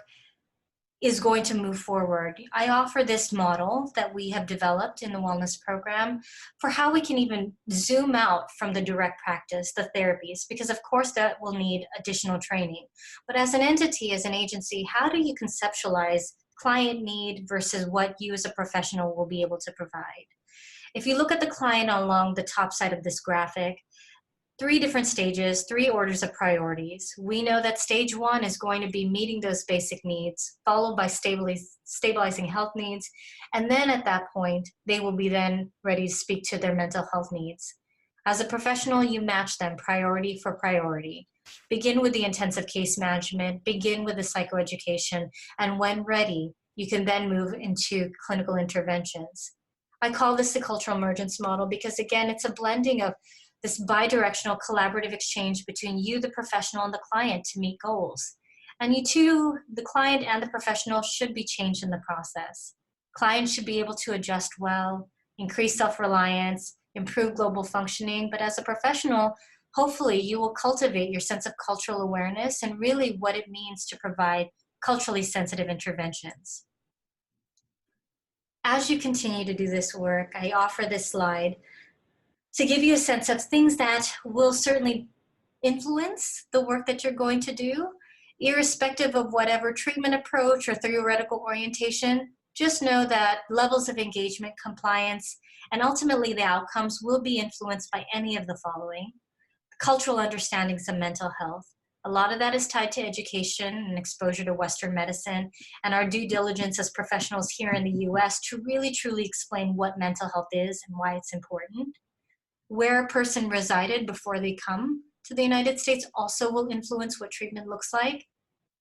is going to move forward, I offer this model that we have developed in the wellness program for how we can even zoom out from the direct practice, the therapies, because of course that will need additional training. But as an entity, as an agency, how do you conceptualize client need versus what you as a professional will be able to provide? If you look at the client along the top side of this graphic, 3 different stages, 3 orders of priorities. We know that stage 1 is going to be meeting those basic needs, followed by stabilizing health needs, and then at that point, they will be then ready to speak to their mental health needs. As a professional, you match them priority for priority. Begin with the intensive case management, begin with the psychoeducation, and when ready, you can then move into clinical interventions. I call this the cultural emergence model because, again, it's a blending of this bidirectional collaborative exchange between you, the professional, and the client to meet goals. And you too, the client and the professional, should be changed in the process. Clients should be able to adjust well, increase self-reliance, improve global functioning, but as a professional, hopefully you will cultivate your sense of cultural awareness and really what it means to provide culturally sensitive interventions. As you continue to do this work, I offer this slide to give you a sense of things that will certainly influence the work that you're going to do, irrespective of whatever treatment approach or theoretical orientation. Just know that levels of engagement, compliance, and ultimately the outcomes will be influenced by any of the following: cultural understandings of mental health, A lot of that is tied to education and exposure to Western medicine and our due diligence as professionals here in the US to really truly explain what mental health is and why it's important. Where a person resided before they come to the United States also will influence what treatment looks like.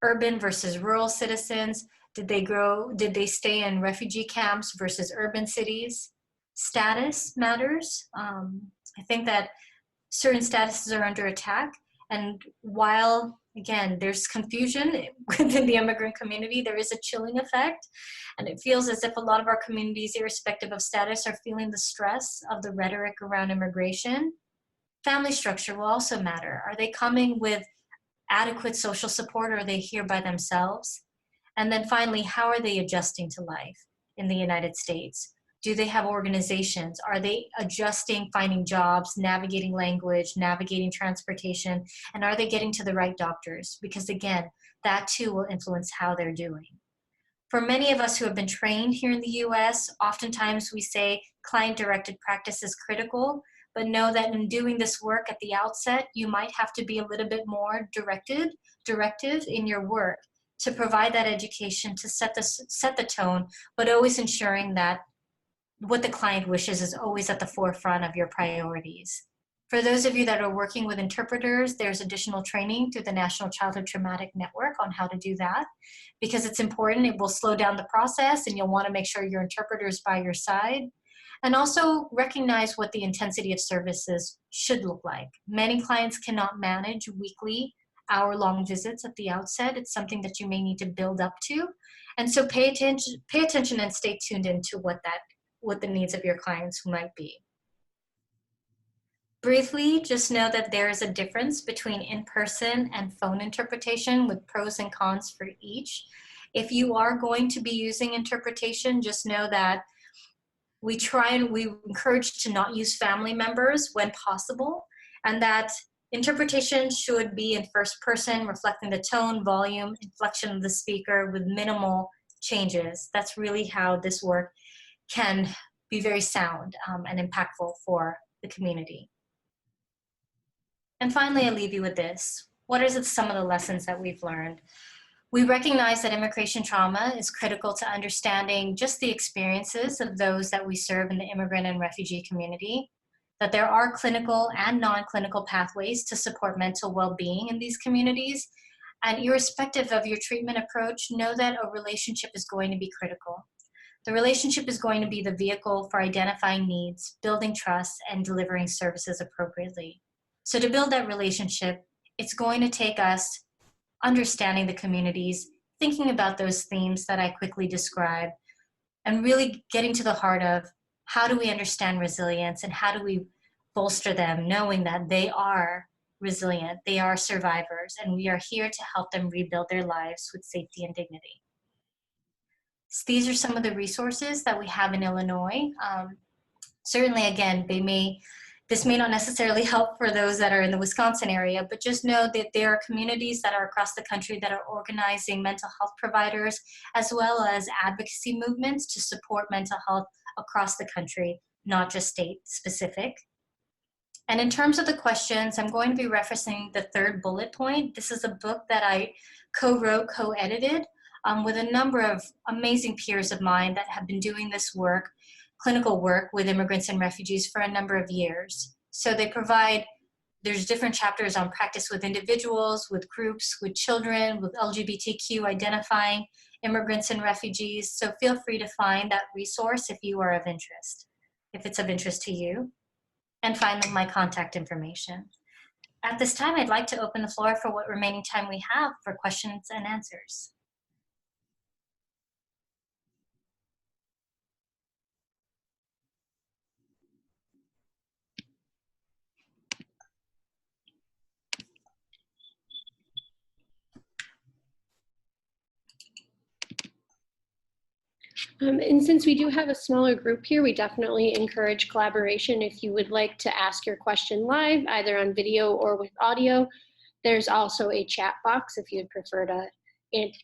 Urban versus rural citizens. Did they stay in refugee camps versus urban cities? Status matters. I think that certain statuses are under attack. And while, again, there's confusion within the immigrant community, there is a chilling effect. And it feels as if a lot of our communities, irrespective of status, are feeling the stress of the rhetoric around immigration. Family structure will also matter. Are they coming with adequate social support, or are they here by themselves? And then finally, how are they adjusting to life in the United States? Do they have organizations? Are they adjusting, finding jobs, navigating language, navigating transportation? And are they getting to the right doctors? Because again, that too will influence how they're doing. For many of us who have been trained here in the US, oftentimes we say client-directed practice is critical, but know that in doing this work at the outset, you might have to be a little bit more directive in your work to provide that education, to set the tone, but always ensuring that what the client wishes is always at the forefront of your priorities. For those of you that are working with interpreters, there's additional training through the National Childhood Traumatic Network on how to do that, because it's important. It will slow down the process, and you'll want to make sure your interpreter is by your side. And also recognize what the intensity of services should look like. Many clients cannot manage weekly, hour-long visits at the outset. It's something that you may need to build up to. And so pay attention and stay tuned into what the needs of your clients might be. Briefly, just know that there is a difference between in-person and phone interpretation with pros and cons for each. If you are going to be using interpretation, just know that we encourage to not use family members when possible, and that interpretation should be in first person, reflecting the tone, volume, inflection of the speaker with minimal changes. That's really how this work can be very sound and impactful for the community. And finally, I'll leave you with this. What are some of the lessons that we've learned? We recognize that immigration trauma is critical to understanding just the experiences of those that we serve in the immigrant and refugee community, that there are clinical and non-clinical pathways to support mental well-being in these communities, and irrespective of your treatment approach, know that a relationship is going to be critical. The relationship is going to be the vehicle for identifying needs, building trust, and delivering services appropriately. So to build that relationship, it's going to take us understanding the communities, thinking about those themes that I quickly described, and really getting to the heart of how do we understand resilience and how do we bolster them, knowing that they are resilient, they are survivors, and we are here to help them rebuild their lives with safety and dignity. So these are some of the resources that we have in Illinois. Certainly, again, this may not necessarily help for those that are in the Wisconsin area, but just know that there are communities that are across the country that are organizing mental health providers, as well as advocacy movements to support mental health across the country, not just state specific. And in terms of the questions, I'm going to be referencing the third bullet point. This is a book that I co-wrote, co-edited with a number of amazing peers of mine that have been doing this work, clinical work with immigrants and refugees for a number of years. So there's different chapters on practice with individuals, with groups, with children, with LGBTQ identifying immigrants and refugees. So feel free to find that resource if you are of interest, if it's of interest to you. And finally, my contact information. At this time, I'd like to open the floor for what remaining time we have for questions and answers. And since we do have a smaller group here, we definitely encourage collaboration. If you would like to ask your question live, either on video or with audio, there's also a chat box if you'd prefer to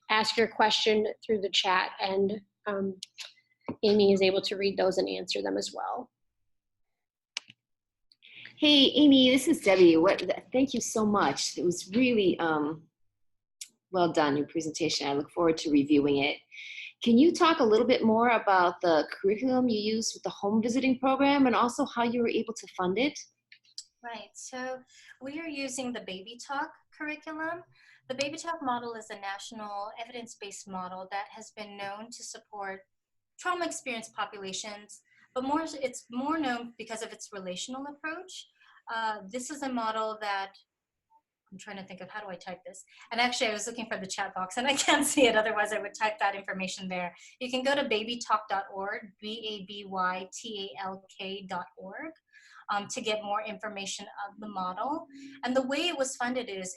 ask your question through the chat, and Amy is able to read those and answer them as well. Hey, Amy, this is Debbie. Thank you so much. It was really well done, your presentation. I look forward to reviewing it. Can you talk a little bit more about the curriculum you used with the home visiting program and also how you were able to fund it? Right, so we are using the Baby Talk curriculum. The Baby Talk model is a national evidence-based model that has been known to support trauma experienced populations, but it's more known because of its relational approach. This is a model that I'm trying to think of how do I type this. And actually I was looking for the chat box and I can't see it. Otherwise I would type that information there. You can go to babytalk.org, BABYTALK.org, to get more information of the model. And the way it was funded is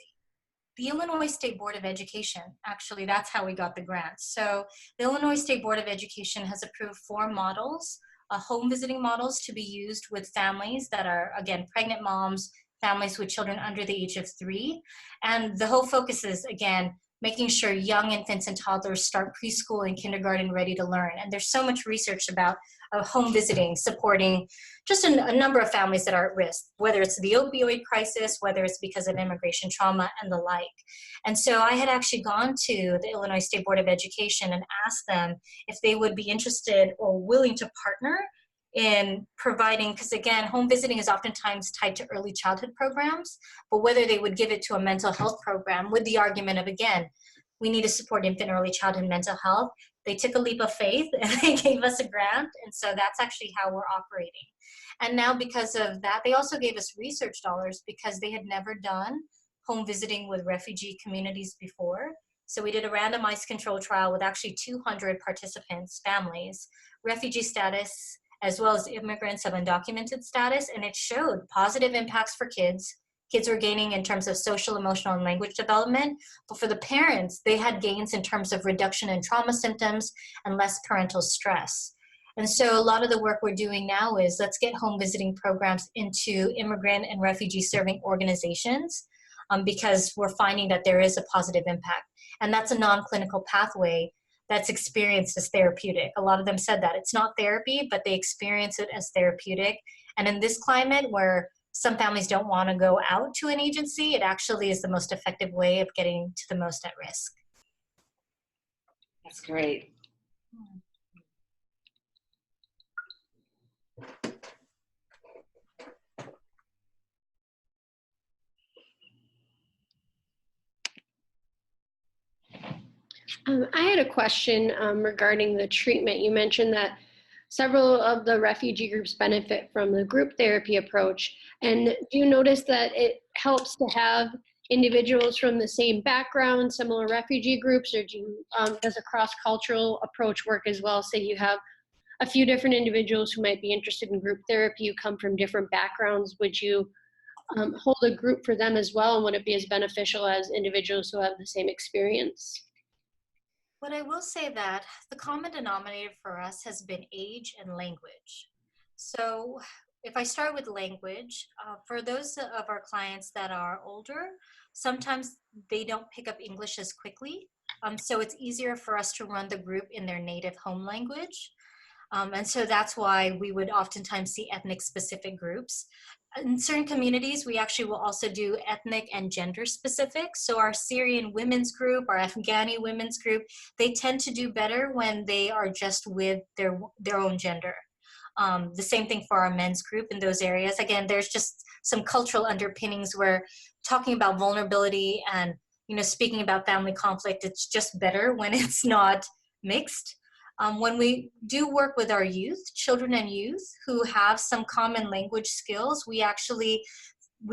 the Illinois State Board of Education. Actually, that's how we got the grant. So the Illinois State Board of Education has approved 4 models, home visiting models to be used with families that are, again, pregnant moms, families with children under the age of 3. And the whole focus is, again, making sure young infants and toddlers start preschool and kindergarten ready to learn. And there's so much research about home visiting, supporting just a number of families that are at risk, whether it's the opioid crisis, whether it's because of immigration trauma and the like. And so I had actually gone to the Illinois State Board of Education and asked them if they would be interested or willing to partner in providing, because again, home visiting is oftentimes tied to early childhood programs, but whether they would give it to a mental health program with the argument of, again, we need to support infant early childhood mental health. They took a leap of faith and they gave us a grant. And so that's actually how we're operating. And now because of that, they also gave us research dollars because they had never done home visiting with refugee communities before. So we did a randomized control trial with actually 200 participants, families, refugee status, as well as immigrants of undocumented status, and it showed positive impacts for kids. Kids were gaining in terms of social, emotional, and language development, but for the parents, they had gains in terms of reduction in trauma symptoms and less parental stress. And so a lot of the work we're doing now is let's get home visiting programs into immigrant and refugee serving organizations because we're finding that there is a positive impact. And that's a non-clinical pathway that's experienced as therapeutic. A lot of them said that. It's not therapy, but they experience it as therapeutic. And in this climate where some families don't want to go out to an agency, it actually is the most effective way of getting to the most at risk. That's great. I had a question regarding the treatment. You mentioned that several of the refugee groups benefit from the group therapy approach. And do you notice that it helps to have individuals from the same background, similar refugee groups, or does a cross-cultural approach work as well? Say you have a few different individuals who might be interested in group therapy, who come from different backgrounds. Would you hold a group for them as well? And would it be as beneficial as individuals who have the same experience? What I will say that the common denominator for us has been age and language. So if I start with language, for those of our clients that are older, sometimes they don't pick up English as quickly. So it's easier for us to run the group in their native home language. And so that's why we would oftentimes see ethnic specific groups. In certain communities, we actually will also do ethnic and gender specific. So our Syrian women's group, our Afghani women's group, they tend to do better when they are just with their own gender. The same thing for our men's group in those areas. Again, there's just some cultural underpinnings where talking about vulnerability and speaking about family conflict, it's just better when it's not mixed. When we do work with our youth, children and youth who have some common language skills, we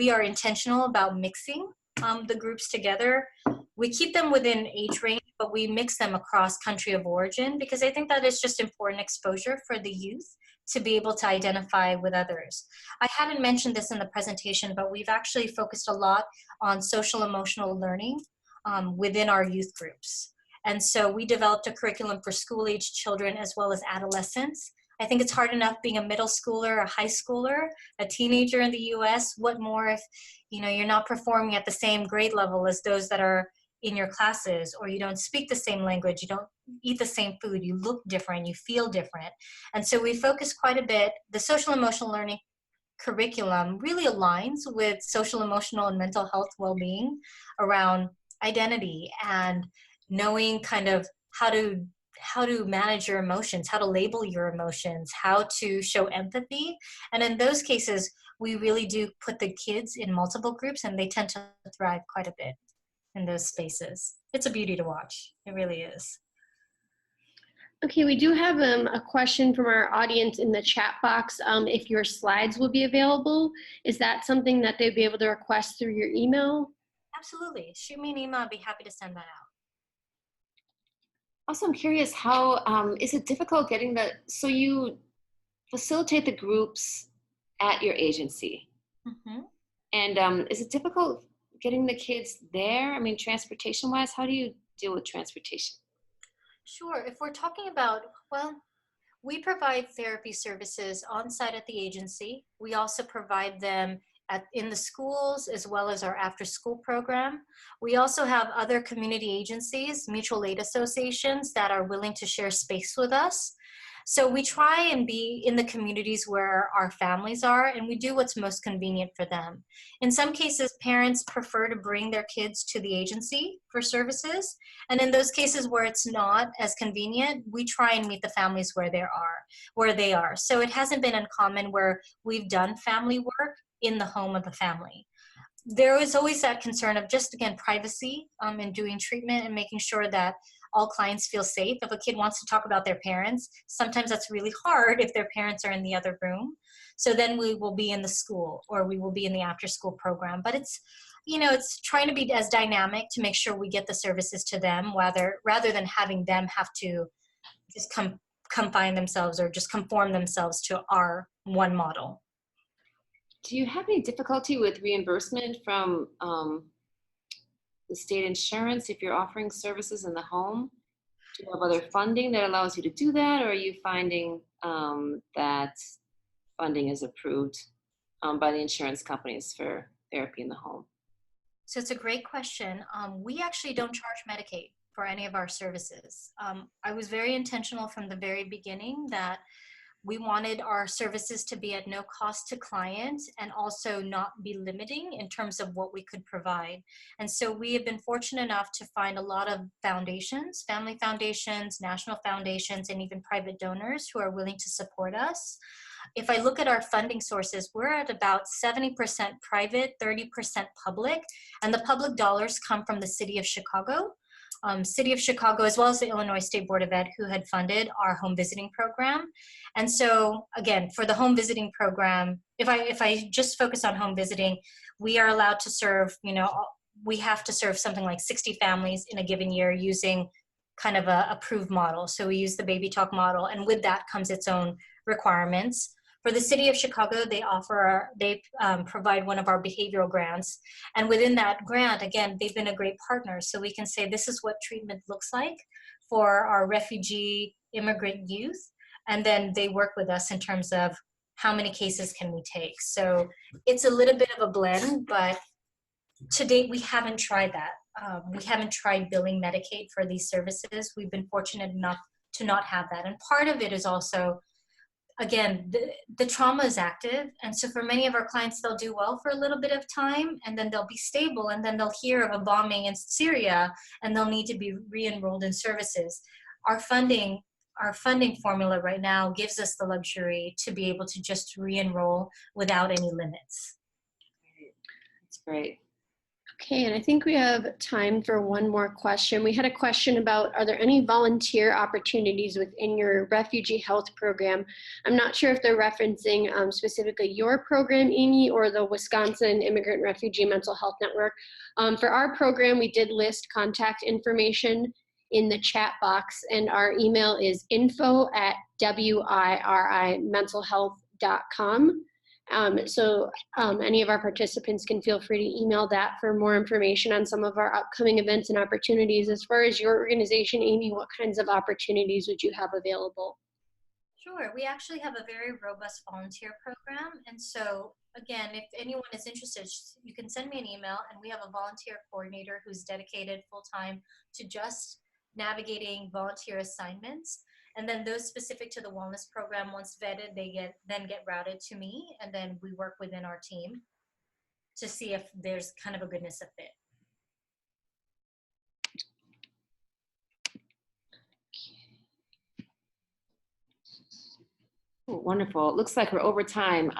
are intentional about mixing the groups together. We keep them within age range, but we mix them across country of origin because I think that is just important exposure for the youth to be able to identify with others. I hadn't mentioned this in the presentation, but we've actually focused a lot on social emotional learning within our youth groups. And so we developed a curriculum for school-age children as well as adolescents. I think it's hard enough being a middle schooler, a high schooler, a teenager in the US. What more if you're not performing at the same grade level as those that are in your classes, or you don't speak the same language, you don't eat the same food, you look different, you feel different. And so we focus quite a bit. The social emotional learning curriculum really aligns with social, emotional, and mental health well-being around identity and knowing kind of how to manage your emotions, how to label your emotions, how to show empathy. And in those cases, we really do put the kids in multiple groups, and they tend to thrive quite a bit in those spaces. It's a beauty to watch. It really is. Okay, we do have a question from our audience in the chat box. If your slides will be available, is that something that they'd be able to request through your email? Absolutely. Shoot me an email. I'd be happy to send that out. Also, I'm curious, how is it difficult getting so you facilitate the groups at your agency. Mm-hmm. And is it difficult getting the kids there? I mean, transportation-wise, how do you deal with transportation? Sure. If we're talking about, well, we provide therapy services on site at the agency. We also provide them in the schools as well as our after school program. We also have other community agencies, mutual aid associations that are willing to share space with us. So we try and be in the communities where our families are, and we do what's most convenient for them. In some cases, parents prefer to bring their kids to the agency for services. And in those cases where it's not as convenient, we try and meet the families where they are. So it hasn't been uncommon where we've done family work in the home of the family. There is always that concern of just, again, privacy in doing treatment and making sure that all clients feel safe. If a kid wants to talk about their parents, sometimes that's really hard if their parents are in the other room. So then we will be in the school or we will be in the after school program. But it's trying to be as dynamic to make sure we get the services to them rather than having them have to just confine themselves or just conform themselves to our one model. Do you have any difficulty with reimbursement from the state insurance if you're offering services in the home? Do you have other funding that allows you to do that, or are you finding that funding is approved by the insurance companies for therapy in the home? So it's a great question. We actually don't charge Medicaid for any of our services. I was very intentional from the very beginning that we wanted our services to be at no cost to clients and also not be limiting in terms of what we could provide. And so we have been fortunate enough to find a lot of foundations, family foundations, national foundations, and even private donors who are willing to support us. If I look at our funding sources, we're at about 70% private, 30% public, and the public dollars come from the City of Chicago. City of Chicago, as well as the Illinois State Board of Ed, who had funded our home visiting program. And so, again, for the home visiting program, if I just focus on home visiting, we are allowed to serve, we have to serve something like 60 families in a given year using kind of a approved model. So we use the Baby Talk model, and with that comes its own requirements. For the City of Chicago, they provide one of our behavioral grants. And within that grant, again, they've been a great partner. So we can say this is what treatment looks like for our refugee immigrant youth. And then they work with us in terms of how many cases can we take. So it's a little bit of a blend, but to date, we haven't tried that. We haven't tried billing Medicaid for these services. We've been fortunate enough to not have that. And part of it is also, again, the trauma is active. And so for many of our clients, they'll do well for a little bit of time, and then they'll be stable, and then they'll hear of a bombing in Syria, and they'll need to be re-enrolled in services. Our funding formula right now gives us the luxury to be able to just re-enroll without any limits. That's great. Okay, and I think we have time for one more question. We had a question about, are there any volunteer opportunities within your refugee health program? I'm not sure if they're referencing specifically your program, Amy, or the Wisconsin Immigrant Refugee Mental Health Network. For our program, we did list contact information in the chat box, and our email is info@wirimentalhealth.com. So any of our participants can feel free to email that for more information on some of our upcoming events and opportunities. As far as your organization, Amy, what kinds of opportunities would you have available? Sure. We actually have a very robust volunteer program. And so, again, if anyone is interested, you can send me an email, and we have a volunteer coordinator who's dedicated full-time to just navigating volunteer assignments. And then those specific to the wellness program, once vetted, they then get routed to me, and then we work within our team to see if there's kind of a goodness of fit. Oh, wonderful. It looks like we're over time.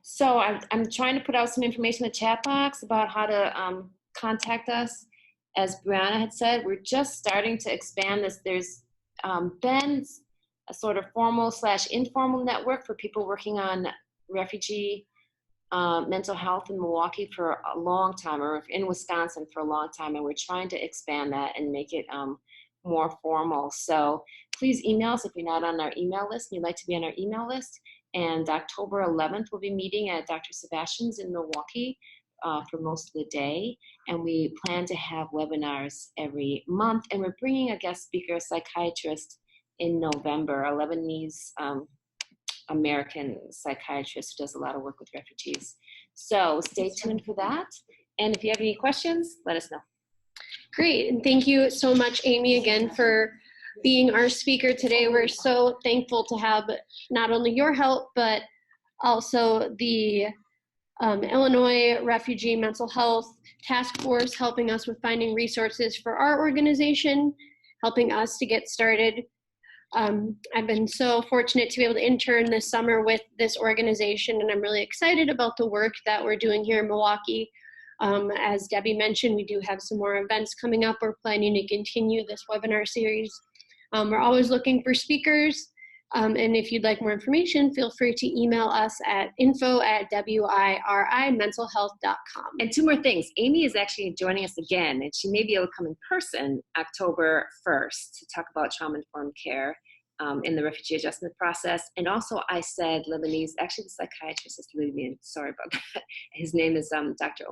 So I'm trying to put out some information in the chat box about how to contact us. As Brianna had said, we're just starting to expand this. There's been a sort of formal/informal network for people working on refugee mental health in Milwaukee for a long time, or in Wisconsin for a long time, and we're trying to expand that and make it more formal. So please email us if you're not on our email list and you'd like to be on our email list. And October 11th, we'll be meeting at Dr. Sebastian's in Milwaukee for most of the day. And we plan to have webinars every month. And we're bringing a guest speaker, a psychiatrist, in November, a Lebanese American psychiatrist who does a lot of work with refugees. So stay tuned for that. And if you have any questions, let us know. Great, and thank you so much, Amy, again for being our speaker today. We're so thankful to have not only your help, but also the Illinois Refugee Mental Health Task Force helping us with finding resources for our organization, helping us to get started. I've been so fortunate to be able to intern this summer with this organization, and I'm really excited about the work that we're doing here in Milwaukee. As Debbie mentioned, we do have some more events coming up. We're planning to continue this webinar series. We're always looking for speakers, and if you'd like more information, feel free to email us at info@wirimentalhealth.com. And two more things. Amy is actually joining us again, and she may be able to come in person October 1st to talk about trauma-informed care in the refugee adjustment process. And also, I said Lebanese, actually the psychiatrist is Libyan, sorry about that. His name is Dr.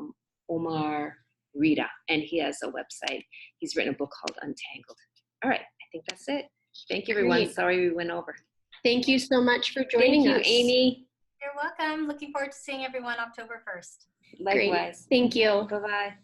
Omar Rita, and he has a website. He's written a book called Untangled. All right, I think that's it. Thank you, everyone. Great. Sorry we went over. Thank you so much for joining us. Thank you, Amy. You're welcome. Looking forward to seeing everyone October 1st. Likewise. Great. Thank you. Bye-bye.